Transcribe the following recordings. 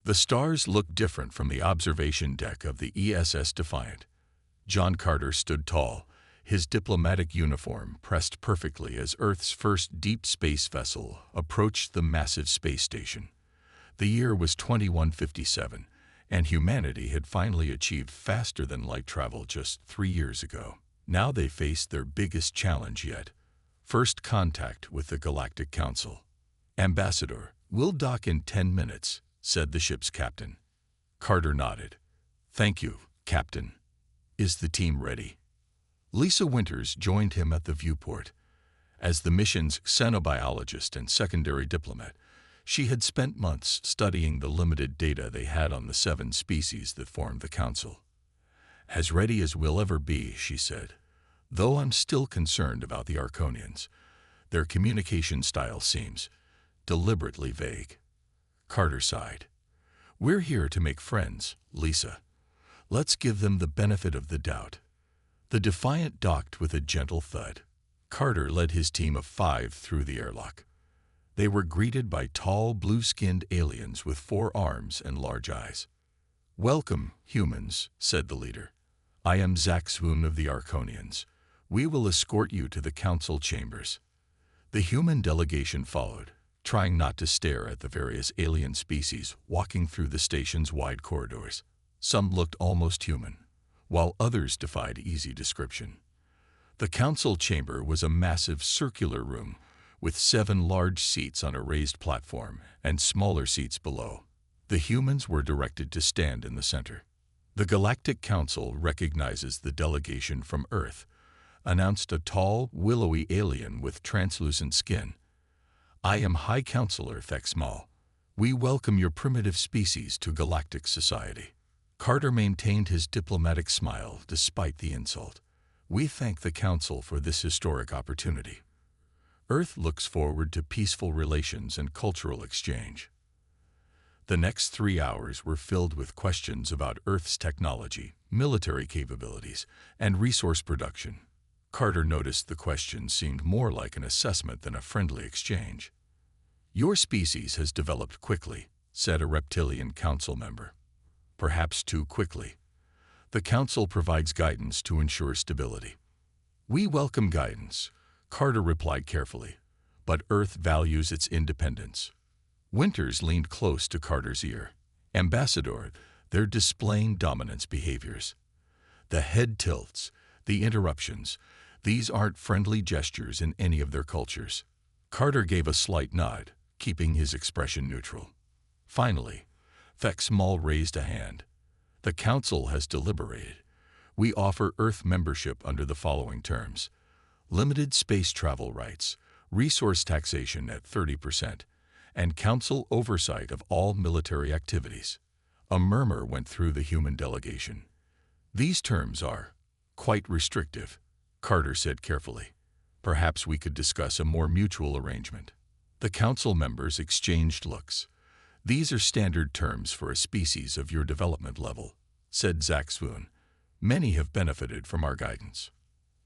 The stars looked different from the observation deck of the ESS Defiant. John Carter stood tall, his diplomatic uniform pressed perfectly as Earth's first deep space vessel approached the massive space station. The year was 2157, and humanity had finally achieved faster-than-light travel just 3 years ago. Now they faced their biggest challenge yet: first contact with the Galactic Council. "Ambassador, we'll dock in 10 minutes, said the ship's captain. Carter nodded. "Thank you, Captain. Is the team ready?" Lisa Winters joined him at the viewport. As the mission's xenobiologist and secondary diplomat, she had spent months studying the limited data they had on the 7 species that formed the Council. "As ready as we'll ever be," she said, "though I'm still concerned about the Arconians. Their communication style seems deliberately vague." Carter sighed. "We're here to make friends, Lisa. Let's give them the benefit of the doubt." The Defiant docked with a gentle thud. Carter led his team of 5 through the airlock. They were greeted by tall, blue-skinned aliens with 4 arms and large eyes. "Welcome, humans," said the leader. "I am Zack Swoon of the Arconians. We will escort you to the council chambers." The human delegation followed, trying not to stare at the various alien species walking through the station's wide corridors. Some looked almost human, while others defied easy description. The council chamber was a massive circular room with 7 large seats on a raised platform and smaller seats below. The humans were directed to stand in the center. "The Galactic Council recognizes the delegation from Earth," announced a tall, willowy alien with translucent skin. "I am High Counselor Thexmal. We welcome your primitive species to galactic society." Carter maintained his diplomatic smile despite the insult. "We thank the Council for this historic opportunity. Earth looks forward to peaceful relations and cultural exchange." The next 3 hours were filled with questions about Earth's technology, military capabilities, and resource production. Carter noticed the questions seemed more like an assessment than a friendly exchange. "Your species has developed quickly," said a reptilian council member. "Perhaps too quickly. The Council provides guidance to ensure stability." "We welcome guidance," Carter replied carefully, "but Earth values its independence." Winters leaned close to Carter's ear. "Ambassador, they're displaying dominance behaviors. The head tilts, the interruptions, these aren't friendly gestures in any of their cultures." Carter gave a slight nod, keeping his expression neutral. Finally, Thexmal raised a hand. "The Council has deliberated. We offer Earth membership under the following terms: limited space travel rights, resource taxation at 30%, and Council oversight of all military activities." A murmur went through the human delegation. "These terms are quite restrictive," Carter said carefully. "Perhaps we could discuss a more mutual arrangement." The Council members exchanged looks. "These are standard terms for a species of your development level," said Zack Swoon. "Many have benefited from our guidance."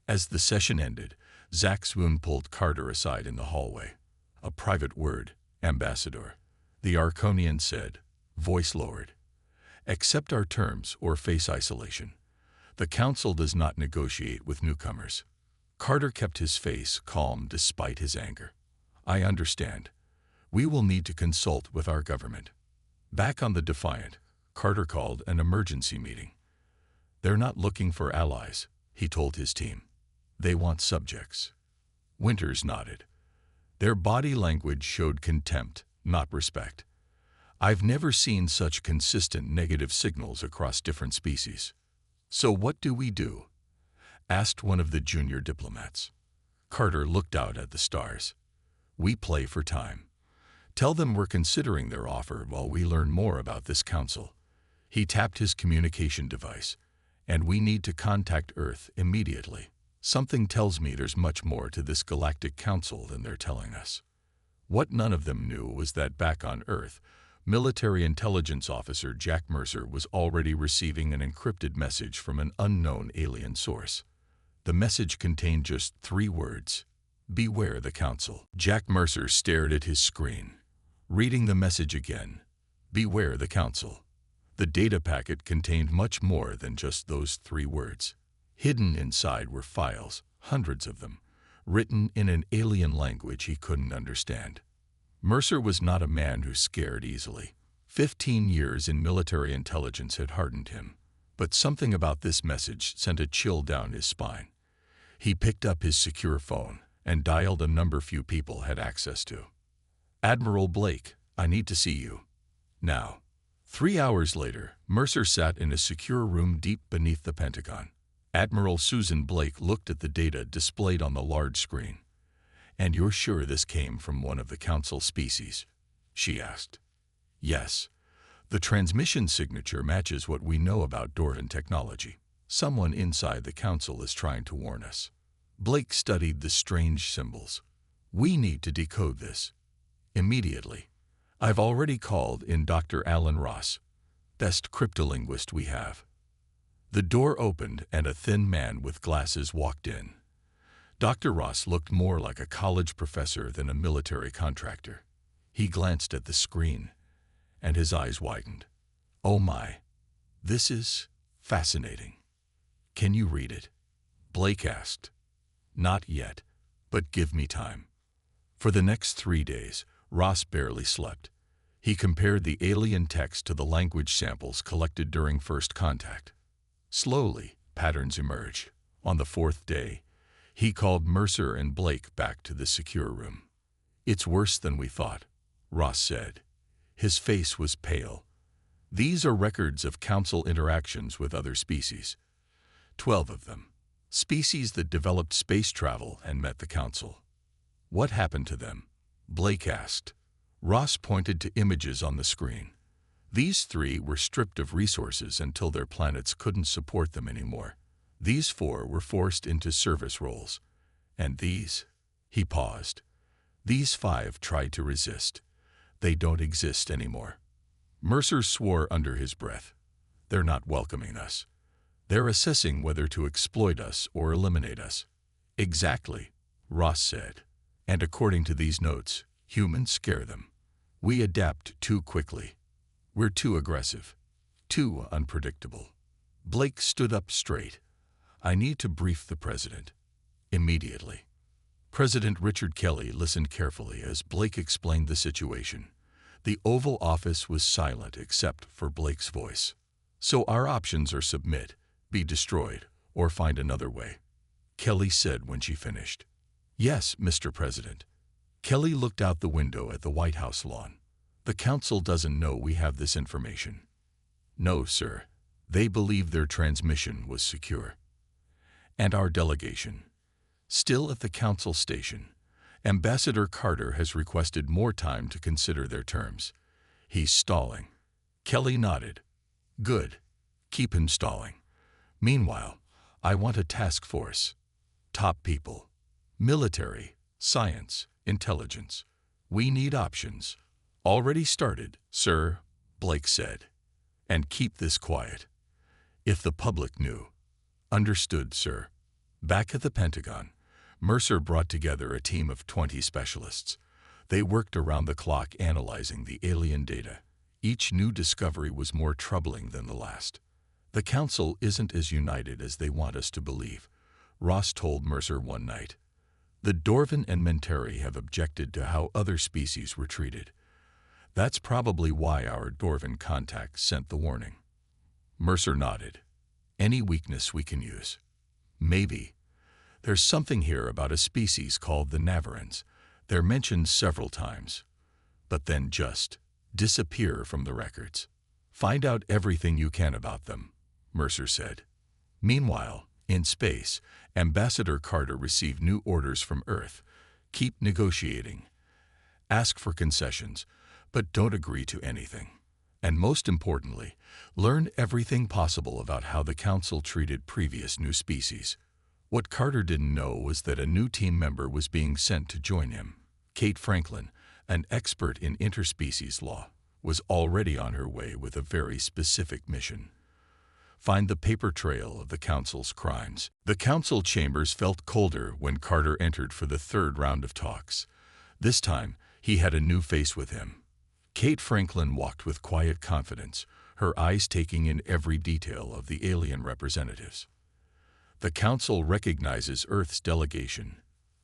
As the session ended, Zack Swoon pulled Carter aside in the hallway. "A private word, Ambassador," the Arconian said, voice lowered. "Accept our terms or face isolation. The Council does not negotiate with newcomers." Carter kept his face calm despite his anger. "I understand. We will need to consult with our government." Back on the Defiant, Carter called an emergency meeting. "They're not looking for allies," he told his team. "They want subjects." Winters nodded. Their body language showed contempt, not respect. "I've never seen such consistent negative signals across different species." "So what do we do?" asked one of the junior diplomats. Carter looked out at the stars. "We play for time. Tell them we're considering their offer while we learn more about this council." He tapped his communication device. "And we need to contact Earth immediately. Something tells me there's much more to this Galactic Council than they're telling us." What none of them knew was that back on Earth, military intelligence officer Jack Mercer was already receiving an encrypted message from an unknown alien source. The message contained just 3 words: "Beware the Council." Jack Mercer stared at his screen. Reading the message again, Beware the Council. The data packet contained much more than just those 3 words. Hidden inside were files, hundreds of them, written in an alien language he couldn't understand. Mercer was not a man who scared easily. 15 years in military intelligence had hardened him, but something about this message sent a chill down his spine. He picked up his secure phone and dialed a number few people had access to. "Admiral Blake, I need to see you. Now." 3 hours later, Mercer sat in a secure room deep beneath the Pentagon. Admiral Susan Blake looked at the data displayed on the large screen. "And you're sure this came from one of the Council species?" she asked. "Yes. The transmission signature matches what we know about Dorvan technology. Someone inside the Council is trying to warn us." Blake studied the strange symbols. "We need to decode this. Immediately. I've already called in Dr. Alan Ross, best cryptolinguist we have." The door opened and a thin man with glasses walked in. Dr. Ross looked more like a college professor than a military contractor. He glanced at the screen, and his eyes widened. "Oh my, this is fascinating. Can you read it?" Blake asked. "Not yet, but give me time." For the next 3 days, Ross barely slept. He compared the alien text to the language samples collected during first contact. Slowly, patterns emerged. On the 4th day, he called Mercer and Blake back to the secure room. "It's worse than we thought," Ross said. His face was pale. "These are records of Council interactions with other species. 12 of them. Species that developed space travel and met the Council." "What happened to them?" Blake asked. Ross pointed to images on the screen. These 3 were stripped of resources until their planets couldn't support them anymore. These 4 were forced into service roles. And these? He paused. These 5 tried to resist. They don't exist anymore. Mercer swore under his breath. "They're not welcoming us. They're assessing whether to exploit us or eliminate us." "Exactly," Ross said. "And according to these notes, humans scare them. We adapt too quickly. We're too aggressive, too unpredictable." Blake stood up straight. "I need to brief the President. Immediately." President Richard Kelly listened carefully as Blake explained the situation. The Oval Office was silent except for Blake's voice. "So our options are submit, be destroyed, or find another way," Kelly said when she finished. "Yes, Mr. President." Kelly looked out the window at the White House lawn. "The Council doesn't know we have this information." "No, sir. They believe their transmission was secure." "And our delegation? Still at the Council station. Ambassador Carter has requested more time to consider their terms. He's stalling." Kelly nodded. "Good. Keep him stalling. Meanwhile, I want a task force. Top people. Military, science, intelligence. We need options." "Already started, sir," Blake said. "And keep this quiet. If the public knew." "Understood, sir." Back at the Pentagon, Mercer brought together a team of 20 specialists. They worked around the clock analyzing the alien data. Each new discovery was more troubling than the last. "The Council isn't as united as they want us to believe," Ross told Mercer one night. "The Dorvan and Mentari have objected to how other species were treated. That's probably why our Dorvan contact sent the warning." Mercer nodded. "Any weakness we can use." "Maybe. There's something here about a species called the Navarans. They're mentioned several times, but then just disappear from the records. Find out everything you can about them," Mercer said. Meanwhile, in space, Ambassador Carter received new orders from Earth. "Keep negotiating. Ask for concessions, but don't agree to anything. And most importantly, learn everything possible about how the Council treated previous new species." What Carter didn't know was that a new team member was being sent to join him. Kate Franklin, an expert in interspecies law, was already on her way with a very specific mission. Find the paper trail of the Council's crimes. The Council chambers felt colder when Carter entered for the 3rd round of talks. This time, he had a new face with him. Kate Franklin walked with quiet confidence, her eyes taking in every detail of the alien representatives. "The Council recognizes Earth's delegation,"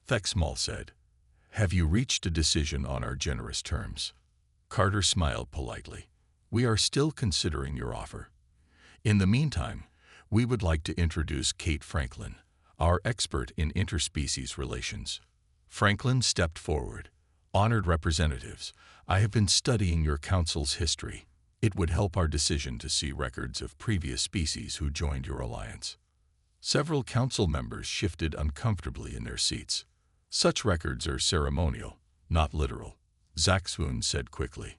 Thexmal said. "Have you reached a decision on our generous terms?" Carter smiled politely. "We are still considering your offer. In the meantime, we would like to introduce Kate Franklin, our expert in interspecies relations." Franklin stepped forward. "Honored representatives, I have been studying your council's history. It would help our decision to see records of previous species who joined your alliance." Several council members shifted uncomfortably in their seats. "Such records are ceremonial, not literal," Zaxwoon said quickly.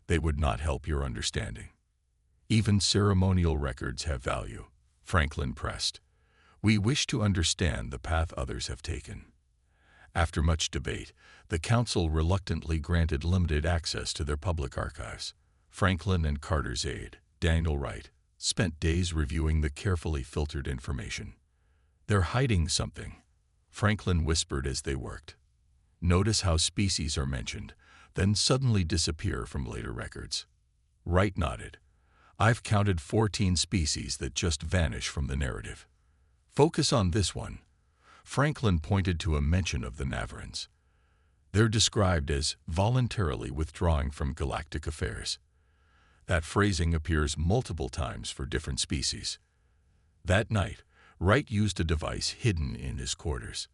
"They would not help your understanding." "Even ceremonial records have value," Franklin pressed. "We wish to understand the path others have taken." After much debate, the council reluctantly granted limited access to their public archives. Franklin and Carter's aide, Daniel Wright, spent days reviewing the carefully filtered information. "They're hiding something," Franklin whispered as they worked. "Notice how species are mentioned, then suddenly disappear from later records." Wright nodded. "I've counted 14 species that just vanish from the narrative. Focus on this one." Franklin pointed to a mention of the Navarans. "They're described as voluntarily withdrawing from galactic affairs." That phrasing appears multiple times for different species. That night, Wright used a device hidden in his quarters.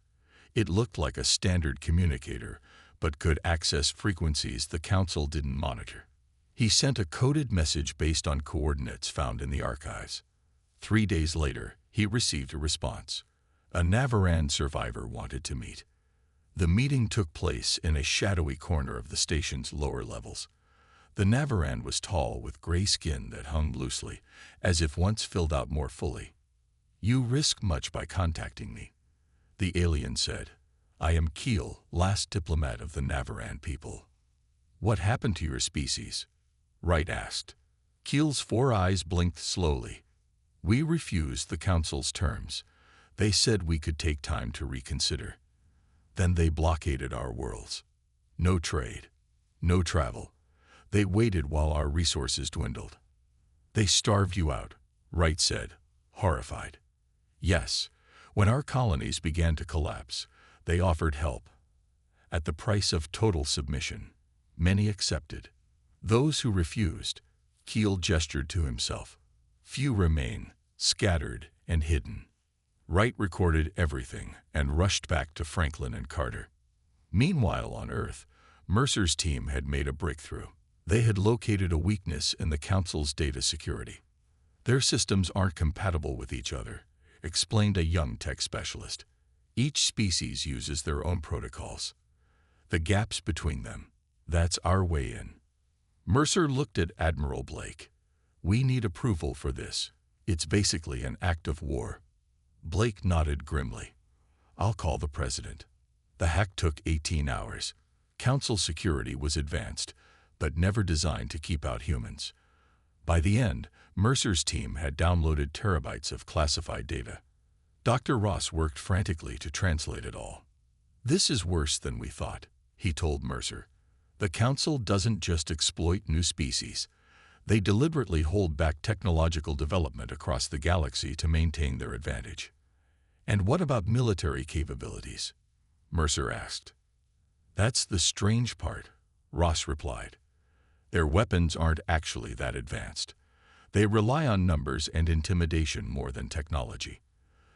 It looked like a standard communicator, but could access frequencies the Council didn't monitor. He sent a coded message based on coordinates found in the archives. 3 days later, he received a response. A Navaran survivor wanted to meet. The meeting took place in a shadowy corner of the station's lower levels. The Navaran was tall with gray skin that hung loosely, as if once filled out more fully. "You risk much by contacting me," the alien said. "I am Keel, last diplomat of the Navaran people." "What happened to your species?" Wright asked. Keel's 4 eyes blinked slowly. "We refused the Council's terms. They said we could take time to reconsider. Then they blockaded our worlds. No trade, no travel. They waited while our resources dwindled." "They starved you out," Wright said, horrified. "Yes, when our colonies began to collapse, they offered help. At the price of total submission, many accepted. Those who refused," Keel gestured to himself, "few remain, scattered and hidden." Wright recorded everything and rushed back to Franklin and Carter. Meanwhile on Earth, Mercer's team had made a breakthrough. They had located a weakness in the Council's data security. "Their systems aren't compatible with each other," explained a young tech specialist. "Each species uses their own protocols. The gaps between them, that's our way in." Mercer looked at Admiral Blake. "We need approval for this. It's basically an act of war." Blake nodded grimly. "I'll call the president." The hack took 18 hours. Council security was advanced, but never designed to keep out humans. By the end, Mercer's team had downloaded terabytes of classified data. Dr. Ross worked frantically to translate it all. "This is worse than we thought," he told Mercer. "The Council doesn't just exploit new species. They deliberately hold back technological development across the galaxy to maintain their advantage." "And what about military capabilities?" Mercer asked. "That's the strange part," Ross replied. "Their weapons aren't actually that advanced. They rely on numbers and intimidation more than technology.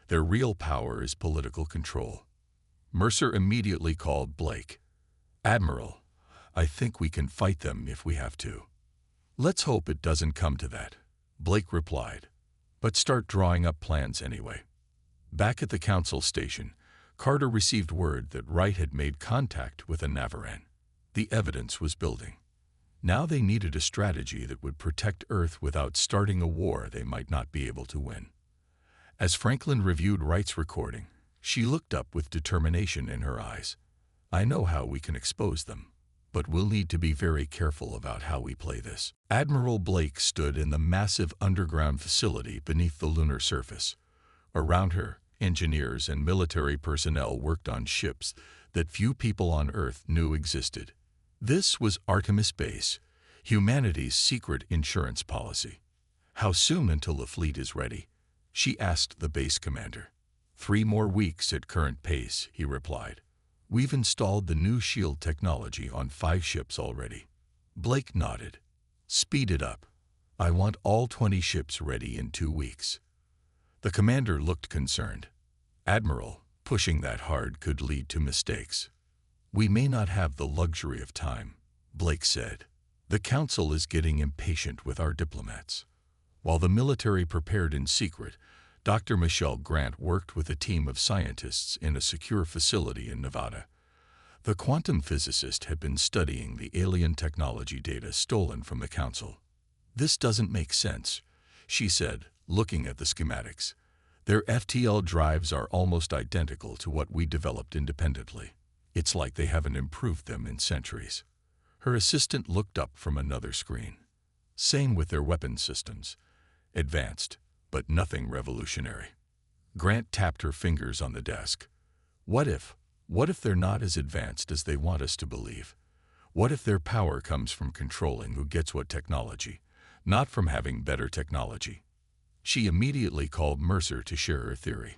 Their real power is political control." Mercer immediately called Blake. "Admiral, I think we can fight them if we have to." "Let's hope it doesn't come to that," Blake replied. "But start drawing up plans anyway." Back at the Council station, Carter received word that Wright had made contact with a Navaran. The evidence was building. Now they needed a strategy that would protect Earth without starting a war they might not be able to win. As Franklin reviewed Wright's recording, she looked up with determination in her eyes. "I know how we can expose them, but we'll need to be very careful about how we play this." Admiral Blake stood in the massive underground facility beneath the lunar surface. Around her, engineers and military personnel worked on ships that few people on Earth knew existed. This was Artemis Base, Humanity's secret insurance policy. How soon until the fleet is ready? She asked the base commander. 3 more weeks at current pace, he replied. We've installed the new shield technology on 5 ships already. Blake nodded. Speed it up. I want all 20 ships ready in 2 weeks. The commander looked concerned. Admiral, pushing that hard could lead to mistakes. We may not have the luxury of time, Blake said. The Council is getting impatient with our diplomats. While the military prepared in secret, Dr. Michelle Grant worked with a team of scientists in a secure facility in Nevada. The quantum physicist had been studying the alien technology data stolen from the Council. This doesn't make sense, she said, looking at the schematics. Their FTL drives are almost identical to what we developed independently. It's like they haven't improved them in centuries. Her assistant looked up from another screen. Same with their weapon systems. Advanced, but nothing revolutionary. Grant tapped her fingers on the desk. What if they're not as advanced as they want us to believe? What if their power comes from controlling who gets what technology, not from having better technology? She immediately called Mercer to share her theory.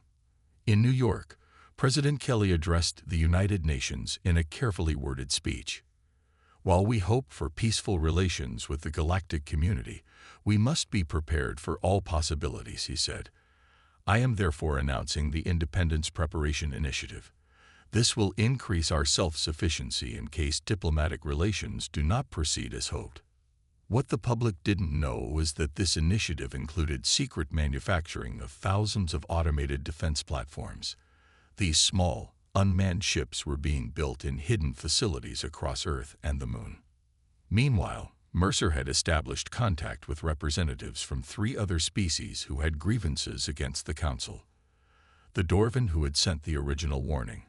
In New York, President Kelly addressed the United Nations in a carefully worded speech. While we hope for peaceful relations with the galactic community, we must be prepared for all possibilities, he said. I am therefore announcing the Independence Preparation Initiative. This will increase our self-sufficiency in case diplomatic relations do not proceed as hoped. What the public didn't know was that this initiative included secret manufacturing of thousands of automated defense platforms. These small, unmanned ships were being built in hidden facilities across Earth and the Moon. Meanwhile, Mercer had established contact with representatives from 3 other species who had grievances against the Council. The Dorvan who had sent the original warning,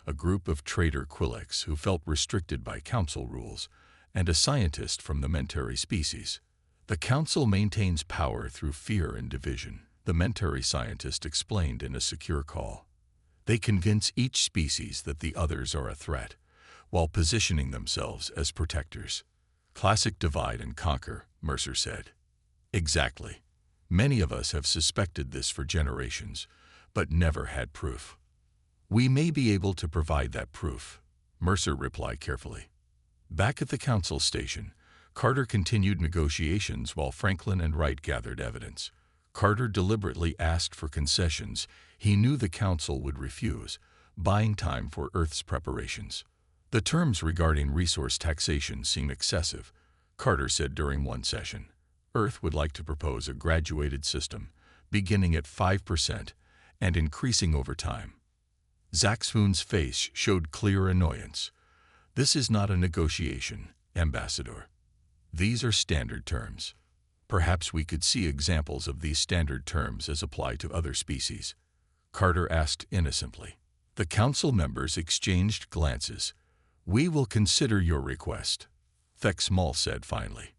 a group of traitor Quillex who felt restricted by Council rules, and a scientist from the Mentari species. The Council maintains power through fear and division, the Mentari scientist explained in a secure call. They convince each species that the others are a threat, while positioning themselves as protectors. Classic divide and conquer, Mercer said. Exactly. Many of us have suspected this for generations, but never had proof. We may be able to provide that proof, Mercer replied carefully. Back at the Council station, Carter continued negotiations while Franklin and Wright gathered evidence. Carter deliberately asked for concessions he knew the Council would refuse, buying time for Earth's preparations. The terms regarding resource taxation seem excessive, Carter said during one session. Earth would like to propose a graduated system, beginning at 5% and increasing over time. Zaxfoon's face showed clear annoyance. This is not a negotiation, Ambassador. These are standard terms. Perhaps we could see examples of these standard terms as applied to other species. Carter asked innocently. The Council members exchanged glances. We will consider your request, Thexmal said finally.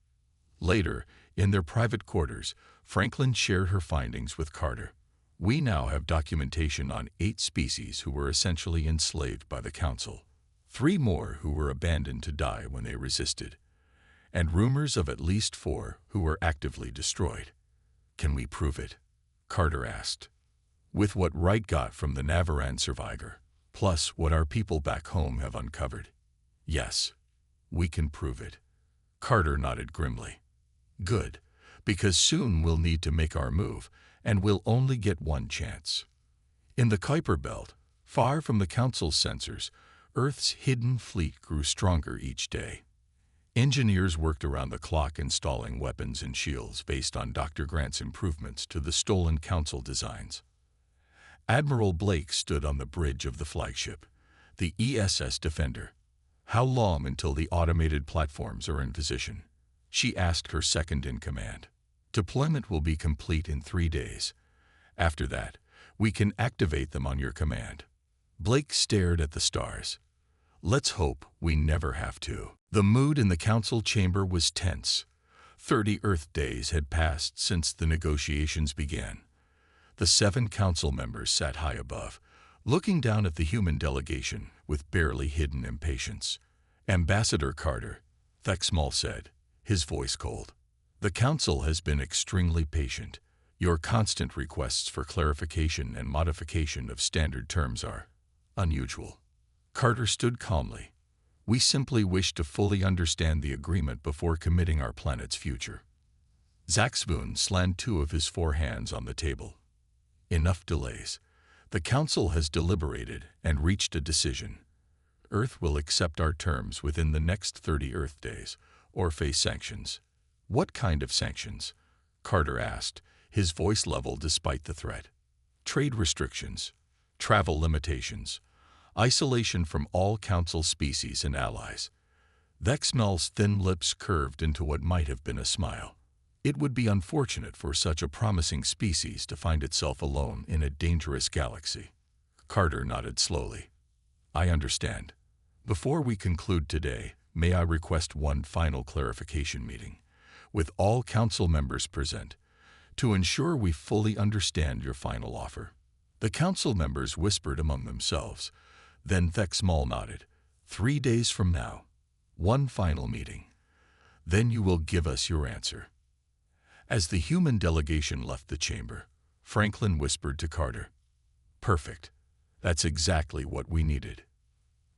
Later, in their private quarters, Franklin shared her findings with Carter. We now have documentation on 8 species who were essentially enslaved by the Council, 3 more who were abandoned to die when they resisted, and rumors of at least 4 who were actively destroyed. Can we prove it? Carter asked. With what Wright got from the Navaran survivor, plus what our people back home have uncovered. Yes, we can prove it. Carter nodded grimly. Good, because soon we'll need to make our move, and we'll only get one chance. In the Kuiper Belt, far from the Council's sensors, Earth's hidden fleet grew stronger each day. Engineers worked around the clock installing weapons and shields based on Dr. Grant's improvements to the stolen Council designs. Admiral Blake stood on the bridge of the flagship, the ESS Defender. How long until the automated platforms are in position? She asked her second-in-command. Deployment will be complete in 3 days. After that, we can activate them on your command. Blake stared at the stars. Let's hope we never have to. The mood in the Council chamber was tense. 30 Earth days had passed since the negotiations began. The 7 Council members sat high above, looking down at the human delegation with barely hidden impatience. Ambassador Carter, Thexmal said, his voice cold. "The Council has been extremely patient. Your constant requests for clarification and modification of standard terms are unusual." Carter stood calmly. "We simply wish to fully understand the agreement before committing our planet's future." Zaxvoon slammed two of his four hands on the table. "Enough delays. The Council has deliberated and reached a decision. Earth will accept our terms within the next 30 Earth days, or face sanctions." "What kind of sanctions?" Carter asked, his voice level despite the threat. "Trade restrictions, travel limitations, isolation from all Council species and allies." Vexmel's thin lips curved into what might have been a smile. "It would be unfortunate for such a promising species to find itself alone in a dangerous galaxy." Carter nodded slowly. "I understand. Before we conclude today, may I request one final clarification meeting, with all Council members present, to ensure we fully understand your final offer." The Council members whispered among themselves. Then Vexmal nodded. 3 days from now, one final meeting. Then you will give us your answer." As the human delegation left the chamber, Franklin whispered to Carter, "Perfect. That's exactly what we needed."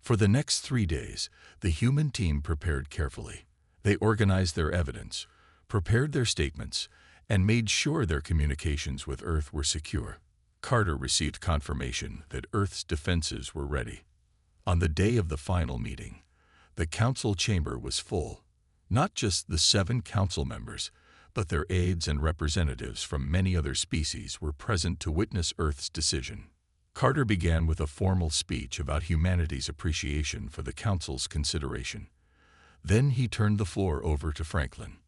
For the next 3 days, the human team prepared carefully. They organized their evidence, prepared their statements, and made sure their communications with Earth were secure. Carter received confirmation that Earth's defenses were ready. On the day of the final meeting, the Council chamber was full. Not just the 7 Council members, but their aides and representatives from many other species were present to witness Earth's decision. Carter began with a formal speech about humanity's appreciation for the Council's consideration. Then he turned the floor over to Franklin.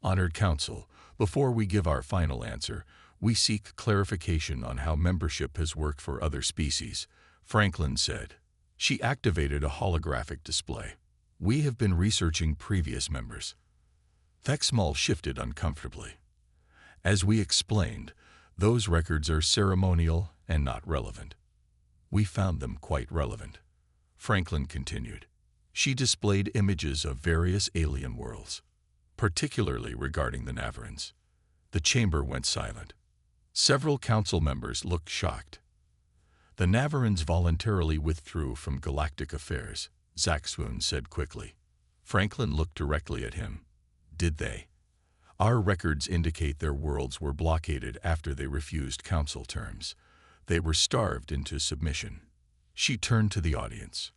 "Honored Council, before we give our final answer, we seek clarification on how membership has worked for other species," Franklin said. She activated a holographic display. "We have been researching previous members." Vexmal shifted uncomfortably. "As we explained, those records are ceremonial and not relevant." "We found them quite relevant," Franklin continued. She displayed images of various alien worlds, particularly regarding the Navarans. The chamber went silent. Several Council members looked shocked. "The Navarans voluntarily withdrew from galactic affairs," Zaxvoon said quickly. Franklin looked directly at him. "Did they?" "Our records indicate their worlds were blockaded after they refused Council terms. They were starved into submission." She turned to the audience,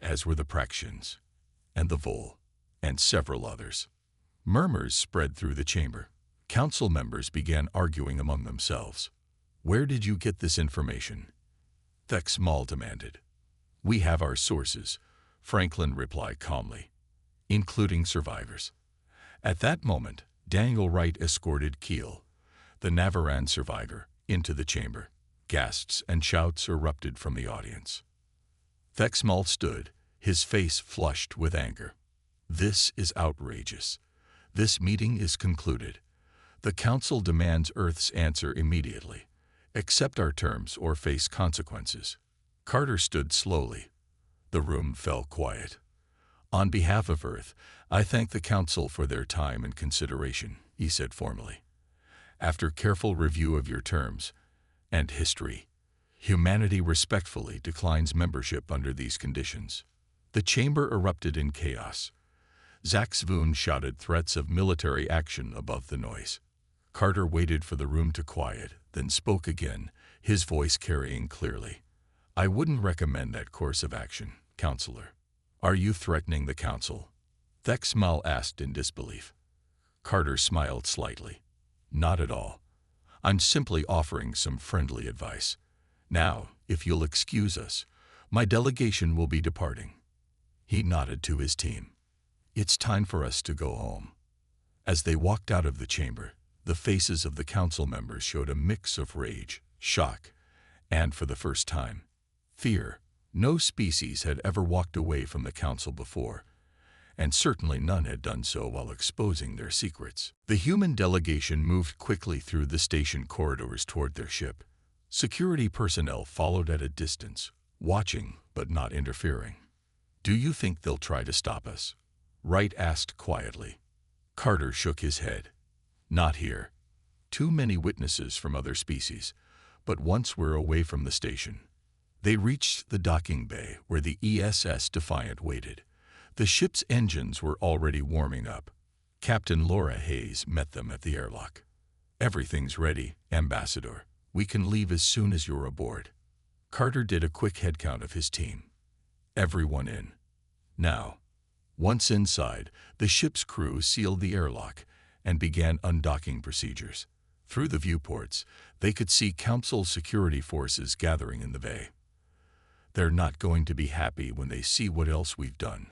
as were the Praxians, and the Vol, and several others. Murmurs spread through the chamber. Council members began arguing among themselves. "Where did you get this information?" Vexmal demanded. "We have our sources," Franklin replied calmly, "including survivors." At that moment, Daniel Wright escorted Keel, the Navaran survivor, into the chamber. Gasps and shouts erupted from the audience. Vexmal stood, his face flushed with anger. "This is outrageous. This meeting is concluded. The Council demands Earth's answer immediately. Accept our terms or face consequences." Carter stood slowly. The room fell quiet. "On behalf of Earth, I thank the Council for their time and consideration," he said formally. "After careful review of your terms and history, humanity respectfully declines membership under these conditions." The chamber erupted in chaos. Zaxvoon shouted threats of military action above the noise. Carter waited for the room to quiet, then spoke again, his voice carrying clearly. "I wouldn't recommend that course of action, Counselor." "Are you threatening the Council?" Vexmal asked in disbelief. Carter smiled slightly. "Not at all. I'm simply offering some friendly advice. Now, if you'll excuse us, my delegation will be departing." He nodded to his team. "It's time for us to go home." As they walked out of the chamber, the faces of the Council members showed a mix of rage, shock, and, for the first time, fear. No species had ever walked away from the Council before, and certainly none had done so while exposing their secrets. The human delegation moved quickly through the station corridors toward their ship. Security personnel followed at a distance, watching but not interfering. "Do you think they'll try to stop us?" Wright asked quietly. Carter shook his head. Not here. Too many witnesses from other species, but once we're away from the station. They reached the docking bay where the ESS Defiant waited. The ship's engines were already warming up. Captain Laura Hayes met them at the airlock. Everything's ready, Ambassador. We can leave as soon as you're aboard. Carter did a quick head count of his team. Everyone in. Now. Once inside, the ship's crew sealed the airlock and began undocking procedures. Through the viewports, they could see Council security forces gathering in the bay. They're not going to be happy when they see what else we've done,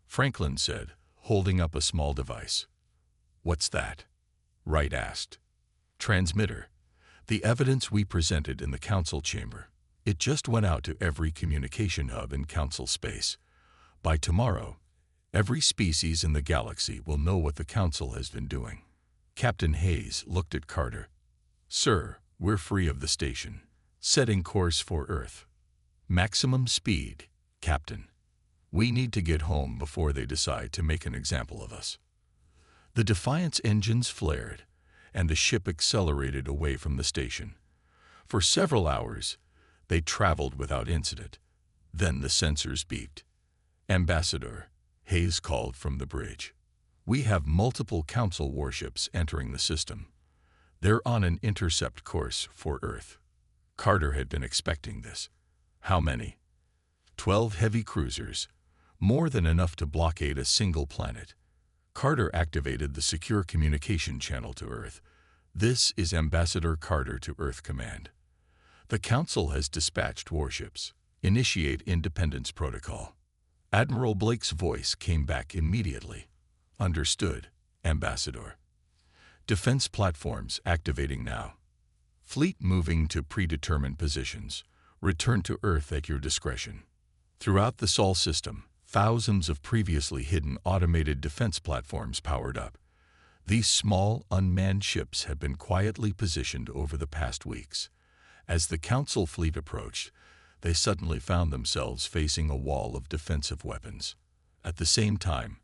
Franklin said, holding up a small device. What's that? Wright asked. Transmitter. The evidence we presented in the Council chamber. It just went out to every communication hub in Council space. By tomorrow, every species in the galaxy will know what the Council has been doing. Captain Hayes looked at Carter. Sir, we're free of the station. Setting course for Earth. Maximum speed, Captain. We need to get home before they decide to make an example of us. The Defiant's engines flared, and the ship accelerated away from the station. For several hours, they traveled without incident. Then the sensors beeped. Ambassador, Hayes called from the bridge. We have multiple Council warships entering the system. They're on an intercept course for Earth. Carter had been expecting this. How many? 12 heavy cruisers, more than enough to blockade a single planet. Carter activated the secure communication channel to Earth. This is Ambassador Carter to Earth Command. The Council has dispatched warships. Initiate Independence Protocol. Admiral Blake's voice came back immediately. Understood, Ambassador. Defense platforms activating now. Fleet moving to predetermined positions. Return to Earth at your discretion. Throughout the Sol system, thousands of previously hidden automated defense platforms powered up. These small, unmanned ships had been quietly positioned over the past weeks. As the Council fleet approached, they suddenly found themselves facing a wall of defensive weapons. At the same time,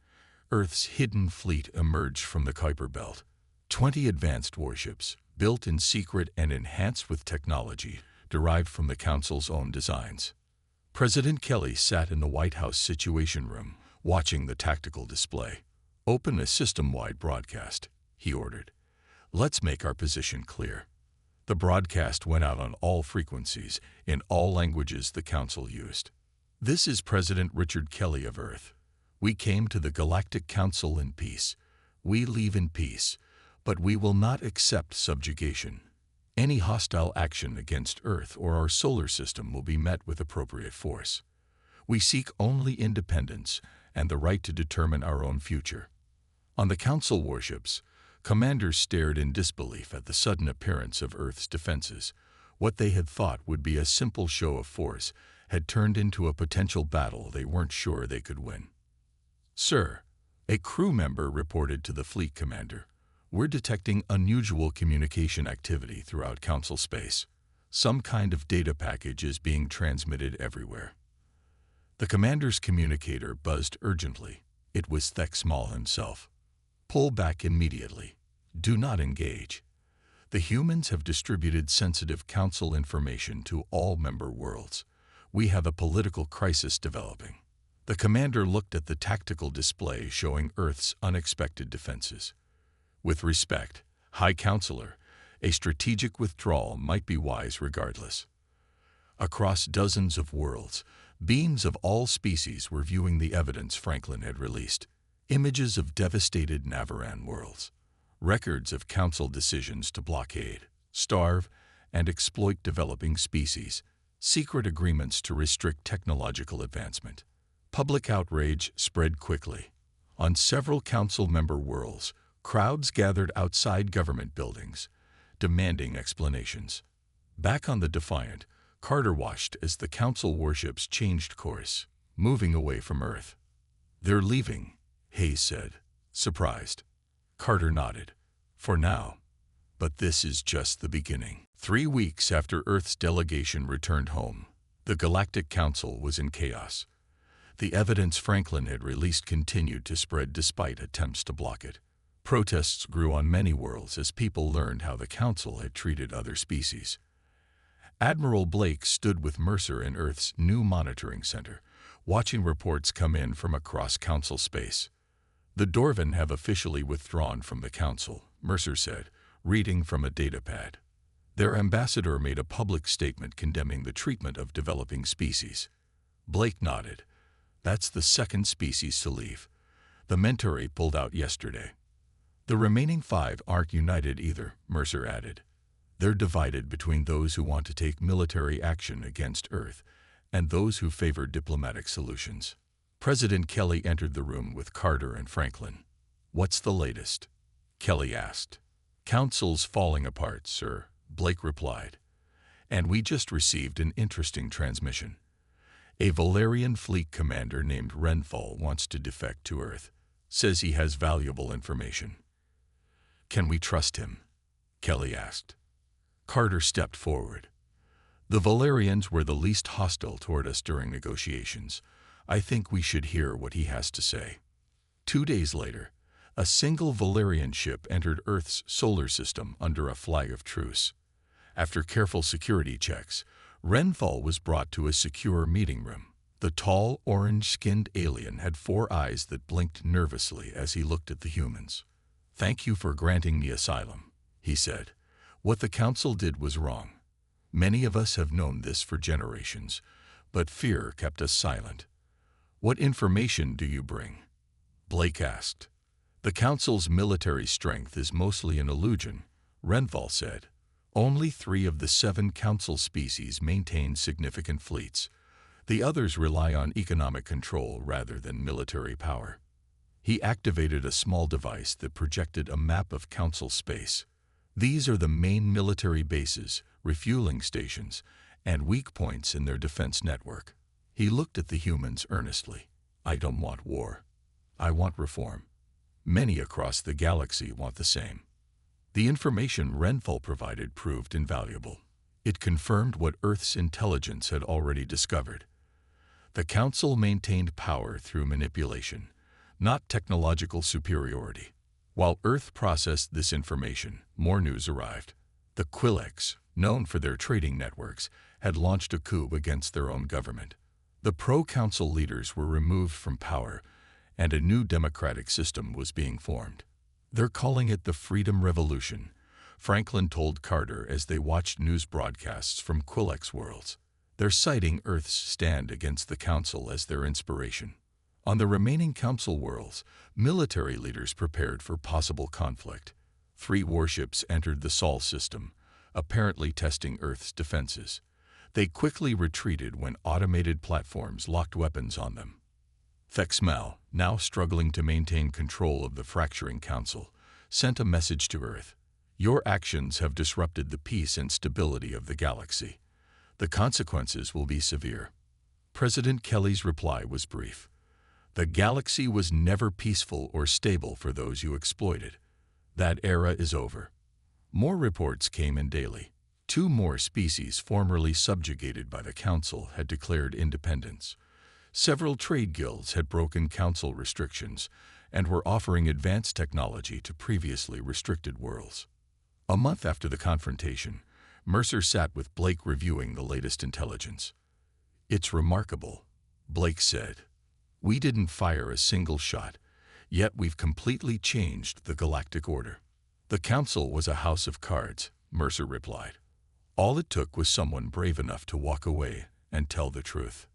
Earth's hidden fleet emerged from the Kuiper Belt. 20 advanced warships, built in secret and enhanced with technology derived from the Council's own designs. President Kelly sat in the White House Situation Room, watching the tactical display. Open a system-wide broadcast, he ordered. Let's make our position clear. The broadcast went out on all frequencies, in all languages the Council used. This is President Richard Kelly of Earth. We came to the Galactic Council in peace. We leave in peace, but we will not accept subjugation. Any hostile action against Earth or our solar system will be met with appropriate force. We seek only independence and the right to determine our own future. On the Council warships, commanders stared in disbelief at the sudden appearance of Earth's defenses. What they had thought would be a simple show of force had turned into a potential battle they weren't sure they could win. Sir, a crew member reported to the fleet commander. We're detecting unusual communication activity throughout Council space. Some kind of data package is being transmitted everywhere. The commander's communicator buzzed urgently. It was Thek Small himself. Pull back immediately. Do not engage. The humans have distributed sensitive Council information to all member worlds. We have a political crisis developing. The commander looked at the tactical display showing Earth's unexpected defenses. With respect, High Counselor, a strategic withdrawal might be wise regardless. Across dozens of worlds, beams of all species were viewing the evidence Franklin had released. Images of devastated Navaran worlds. Records of Council decisions to blockade, starve, and exploit developing species. Secret agreements to restrict technological advancement. Public outrage spread quickly. On several Council member worlds, crowds gathered outside government buildings, demanding explanations. Back on the Defiant, Carter watched as the Council warships changed course, moving away from Earth. They're leaving, Hayes said, surprised. Carter nodded. For now. But this is just the beginning. 3 weeks after Earth's delegation returned home, the Galactic Council was in chaos. The evidence Franklin had released continued to spread despite attempts to block it. Protests grew on many worlds as people learned how the Council had treated other species. Admiral Blake stood with Mercer in Earth's new monitoring center, watching reports come in from across Council space. "The Dorvan have officially withdrawn from the Council," Mercer said, reading from a datapad. "Their ambassador made a public statement condemning the treatment of developing species." Blake nodded. "That's the second species to leave. The Mentore pulled out yesterday." "The remaining 5 aren't united either," Mercer added. "They're divided between those who want to take military action against Earth and those who favor diplomatic solutions." President Kelly entered the room with Carter and Franklin. "What's the latest?" Kelly asked. "Council's falling apart, sir," Blake replied. "And we just received an interesting transmission. A Valerian fleet commander named Renfall wants to defect to Earth. Says he has valuable information." "Can we trust him?" Kelly asked. Carter stepped forward. "The Valerians were the least hostile toward us during negotiations. I think we should hear what he has to say." 2 days later, a single Valerian ship entered Earth's solar system under a flag of truce. After careful security checks, Renfall was brought to a secure meeting room. The tall, orange-skinned alien had 4 eyes that blinked nervously as he looked at the humans. "Thank you for granting me asylum," he said. "What the Council did was wrong. Many of us have known this for generations, but fear kept us silent." "What information do you bring?" Blake asked. "The Council's military strength is mostly an illusion," Renfall said. "Only 3 of the 7 Council species maintain significant fleets. The others rely on economic control rather than military power." He activated a small device that projected a map of Council space. "These are the main military bases, refueling stations, and weak points in their defense network." He looked at the humans earnestly. "I don't want war. I want reform. Many across the galaxy want the same." The information Renfall provided proved invaluable. It confirmed what Earth's intelligence had already discovered. The Council maintained power through manipulation, not technological superiority. While Earth processed this information, more news arrived. The Quillex, known for their trading networks, had launched a coup against their own government. The pro-Council leaders were removed from power, and a new democratic system was being formed. "They're calling it the Freedom Revolution," Franklin told Carter as they watched news broadcasts from Quillex worlds. "They're citing Earth's stand against the Council as their inspiration." On the remaining Council worlds, military leaders prepared for possible conflict. 3 warships entered the Sol system, apparently testing Earth's defenses. They quickly retreated when automated platforms locked weapons on them. Thexmal, now struggling to maintain control of the fracturing Council, sent a message to Earth. "Your actions have disrupted the peace and stability of the galaxy. The consequences will be severe." President Kelly's reply was brief. "The galaxy was never peaceful or stable for those you exploited. That era is over." More reports came in daily. 2 more species formerly subjugated by the Council had declared independence. Several trade guilds had broken Council restrictions and were offering advanced technology to previously restricted worlds. A month after the confrontation, Mercer sat with Blake reviewing the latest intelligence. "It's remarkable," Blake said. "We didn't fire a single shot, yet we've completely changed the galactic order." "The Council was a house of cards," Mercer replied. "All it took was someone brave enough to walk away and tell the truth."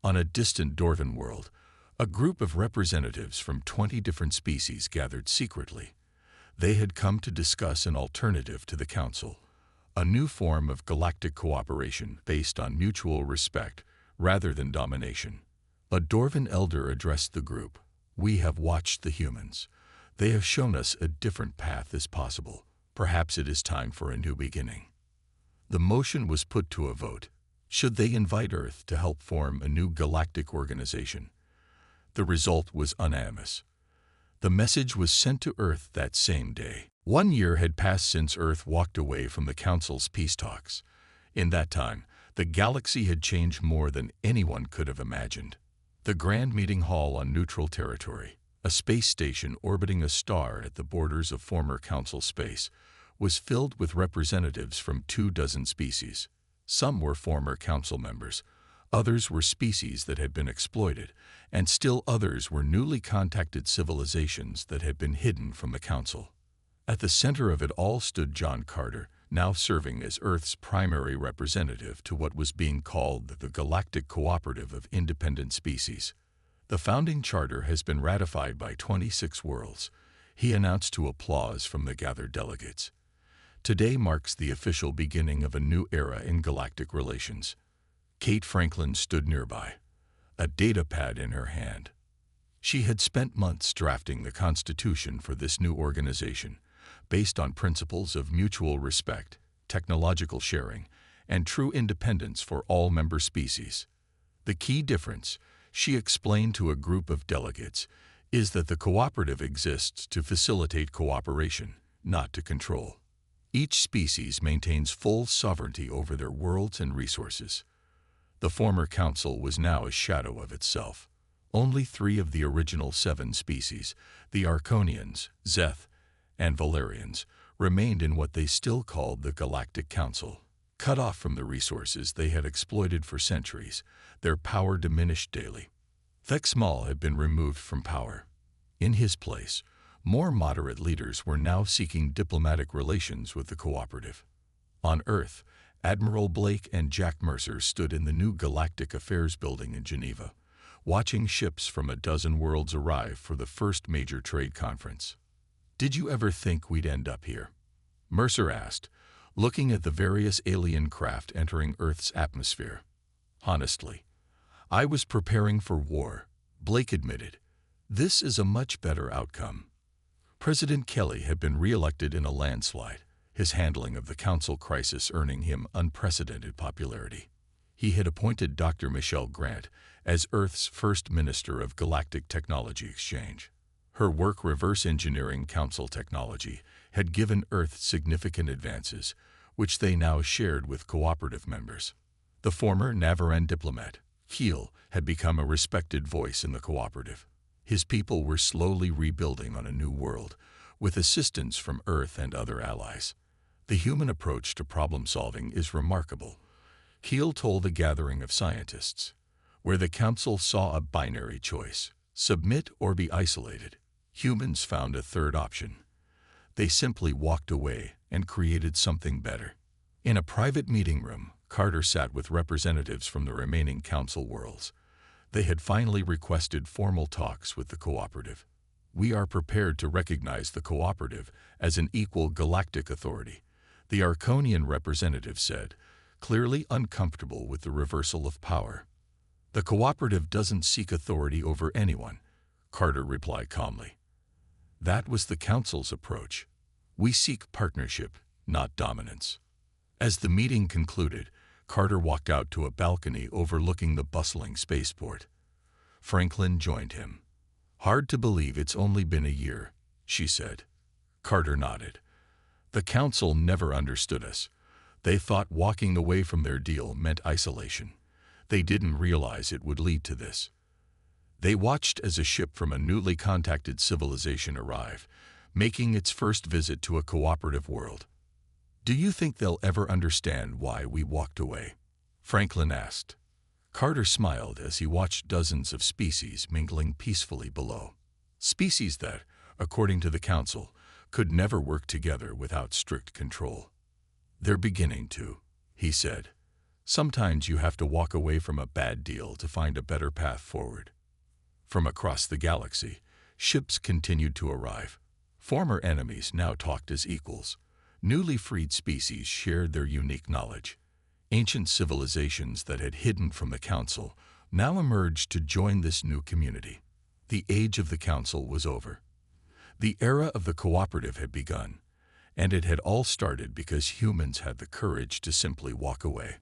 On a distant Dorvan world, a group of representatives from 20 different species gathered secretly. They had come to discuss an alternative to the Council, a new form of galactic cooperation based on mutual respect rather than domination. A Dorvan elder addressed the group. "We have watched the humans. They have shown us a different path is possible. Perhaps it is time for a new beginning." The motion was put to a vote. Should they invite Earth to help form a new galactic organization? The result was unanimous. The message was sent to Earth that same day. 1 year had passed since Earth walked away from the Council's peace talks. In that time, the galaxy had changed more than anyone could have imagined. The Grand Meeting Hall on neutral territory. A space station orbiting a star at the borders of former Council space was filled with representatives from 24 species. Some were former Council members, others were species that had been exploited, and still others were newly contacted civilizations that had been hidden from the Council. At the center of it all stood John Carter, now serving as Earth's primary representative to what was being called the Galactic Cooperative of Independent Species. The founding charter has been ratified by 26 worlds, he announced to applause from the gathered delegates. Today marks the official beginning of a new era in galactic relations. Kate Franklin stood nearby, a data pad in her hand. She had spent months drafting the constitution for this new organization, based on principles of mutual respect, technological sharing, and true independence for all member species. The key difference, she explained to a group of delegates, is that the cooperative exists to facilitate cooperation, not to control. Each species maintains full sovereignty over their worlds and resources. The former Council was now a shadow of itself. Only 3 of the original 7 species, the Arconians, Zeth, and Valerians, remained in what they still called the Galactic Council. Cut off from the resources they had exploited for centuries, their power diminished daily. Thexmal had been removed from power. In his place, more moderate leaders were now seeking diplomatic relations with the cooperative. On Earth, Admiral Blake and Jack Mercer stood in the new Galactic Affairs building in Geneva, watching ships from a dozen worlds arrive for the first major trade conference. "Did you ever think we'd end up here?" Mercer asked, looking at the various alien craft entering Earth's atmosphere. "Honestly, I was preparing for war," Blake admitted. "This is a much better outcome." President Kelly had been re-elected in a landslide, his handling of the Council crisis earning him unprecedented popularity. He had appointed Dr. Michelle Grant as Earth's first Minister of Galactic Technology Exchange. Her work reverse engineering Council technology had given Earth significant advances, which they now shared with cooperative members. The former Navaran diplomat, Keel, had become a respected voice in the cooperative. His people were slowly rebuilding on a new world, with assistance from Earth and other allies. The human approach to problem-solving is remarkable, Keel told a gathering of scientists, where the Council saw a binary choice: submit or be isolated. Humans found a third option. They simply walked away and created something better. In a private meeting room, Carter sat with representatives from the remaining Council worlds. They had finally requested formal talks with the cooperative. "We are prepared to recognize the cooperative as an equal galactic authority," the Arconian representative said, clearly uncomfortable with the reversal of power. "The cooperative doesn't seek authority over anyone," Carter replied calmly. "That was the Council's approach. We seek partnership, not dominance." As the meeting concluded, Carter walked out to a balcony overlooking the bustling spaceport. Franklin joined him. "Hard to believe it's only been a year," she said. Carter nodded. "The Council never understood us. They thought walking away from their deal meant isolation. They didn't realize it would lead to this." They watched as a ship from a newly contacted civilization arrived, making its first visit to a cooperative world. "Do you think they'll ever understand why we walked away?" Franklin asked. Carter smiled as he watched dozens of species mingling peacefully below. Species that, according to the Council, could never work together without strict control. "They're beginning to," he said. "Sometimes you have to walk away from a bad deal to find a better path forward." From across the galaxy, ships continued to arrive. Former enemies now talked as equals. Newly freed species shared their unique knowledge. Ancient civilizations that had hidden from the Council now emerged to join this new community. The age of the Council was over. The era of the cooperative had begun, and it had all started because humans had the courage to simply walk away.